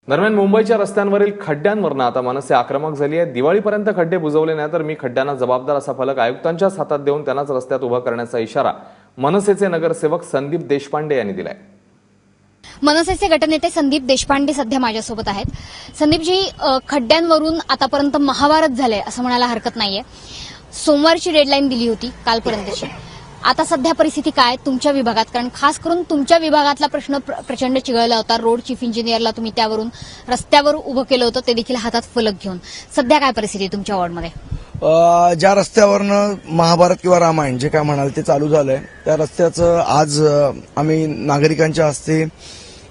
दरम्यान मुंबईच्या रस्त्यांवरील खड्ड्यांवरनं आता मनसे आक्रमक झाली आहे। दिवाळीपर्यंत खड्डे बुजवले नाही तर मी खड्ड्यांना जबाबदार असा फलक आयुक्तांच्याच हातात देऊन त्यांनाच रस्त्यात उभा करण्याचा इशारा मनसेचे नगरसेवक संदीप देशपांडे यांनी दिलाय। मनसेचे गटनेते संदीप देशपांडे सध्या माझ्यासोबत आहेत। संदीपजी, खड्ड्यांवरून आतापर्यंत महाभारत झालंय असं म्हणायला हरकत नाहीये। सोमवारची डेडलाईन दिली होती, कालपर्यंतची। आता सध्या परिस्थिती काय तुमच्या विभागात? कारण खास करून तुमच्या विभागातला प्रश्न प्रचंड चिघळला होता। रोड चीफ इंजिनियरला तुम्ही त्यावरून रस्त्यावर उभं केलं होतं, ते देखील हातात फलक घेऊन। सध्या काय परिस्थिती तुमच्या वॉर्डमध्ये? ज्या रस्त्यावरनं महाभारत किंवा रामायण जे काय म्हणाल ते चालू झालंय, त्या रस्त्याचं आज आम्ही नागरिकांच्या हस्ते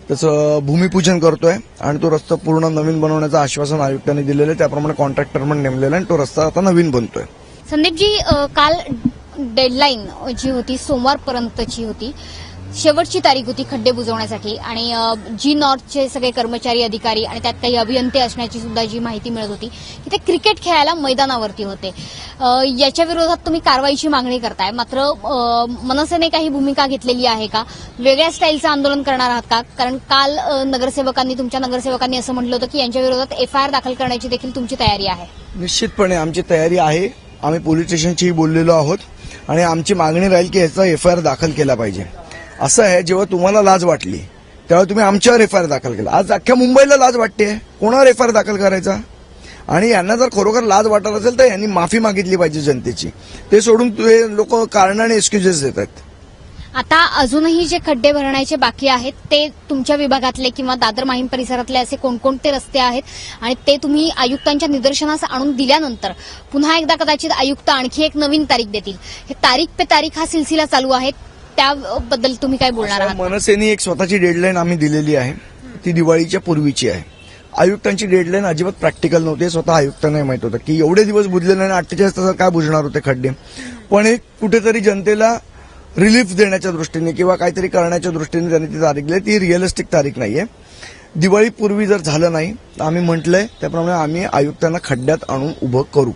त्याचं भूमिपूजन करतोय आणि तो रस्ता पूर्ण नवीन बनवण्याचं आश्वासन आयुक्तांनी दिलेलं आहे। त्याप्रमाणे कॉन्ट्रॅक्टर पण नेमलेला आहे आणि तो रस्ता आता नवीन बनतोय। संदीपजी, काल डेडलाईन जी होती सोमवारपर्यंतची होती, शेवटची तारीख होती खड्डे बुजवण्यासाठी आणि जी नॉर्थचे सगळे कर्मचारी अधिकारी आणि त्यात काही अभियंते असण्याची सुद्धा जी माहिती मिळत होती की ते क्रिकेट खेळायला मैदानावरती होते। याच्या विरोधात तुम्ही कारवाईची मागणी करताय, मात्र मनसेने काही भूमिका घेतलेली आहे का? वेगळ्या स्टाईलचं आंदोलन करणार आहात का? कारण काल तुमच्या नगरसेवकांनी असं म्हटलं होतं की यांच्या विरोधात एफआयआर दाखल करण्याची देखील तुमची तयारी आहे। निश्चितपणे आमची तयारी आहे। आम्ही पोलीस स्टेशनशीही बोललेलो आहोत आणि आमची मागणी राहील की याचा एफआयआर दाखल केला पाहिजे। असं आहे, जेव्हा तुम्हाला लाज वाटली तेव्हा तुम्ही आमच्यावर एफआयआर दाखल केला। आज अख्ख्या मुंबईला लाज वाटते, कोणावर एफआयआर दाखल करायचा? आणि यांना जर खरोखर लाज वाटत असेल तर यांनी माफी मागितली पाहिजे जनतेची। ते सोडून लोक कारणाने एक्सक्युजेस देतात। आता अजूनही जे खड्डे भरण्याचे बाकी आहेत ते तुमच्या विभागातले किंवा दादर माहीम परिसरातले असे कोणकोणते रस्ते आहेत आणि ते तुम्ही आयुक्तांच्या निदर्शनास आणून दिल्यानंतर पुन्हा एकदा कदाचित आयुक्त आणखी एक नवीन तारीख देतील? हे तारीख पे तारीख हा सिलसिला चालू आहे, त्याबद्दल तुम्ही काय बोलणार आहात? मनसेने एक स्वतःची डेडलाईन आम्ही दिलेली आहे, ती दिवाळीच्या पूर्वीची आहे। आयुक्तांची डेडलाईन अजिबात प्रॅक्टिकल नव्हती। स्वतः आयुक्तांना माहित होतं की एवढे दिवस बुजलेले आणि 48 तासात काय बुजणार होते खड्डे। पण एक कुठेतरी जनतेला रिलीफ देण्याच्या दृष्टीने किंवा काहीतरी करण्याच्या दृष्टीने त्यांनी ती तारीख दिली। ती रिअलिस्टिक तारीख नाहीये। दिवाळीपूर्वी जर झालं नाही तर आम्ही म्हटलंय त्याप्रमाणे आम्ही आयुक्तांना खड्ड्यात आणून उभं करू।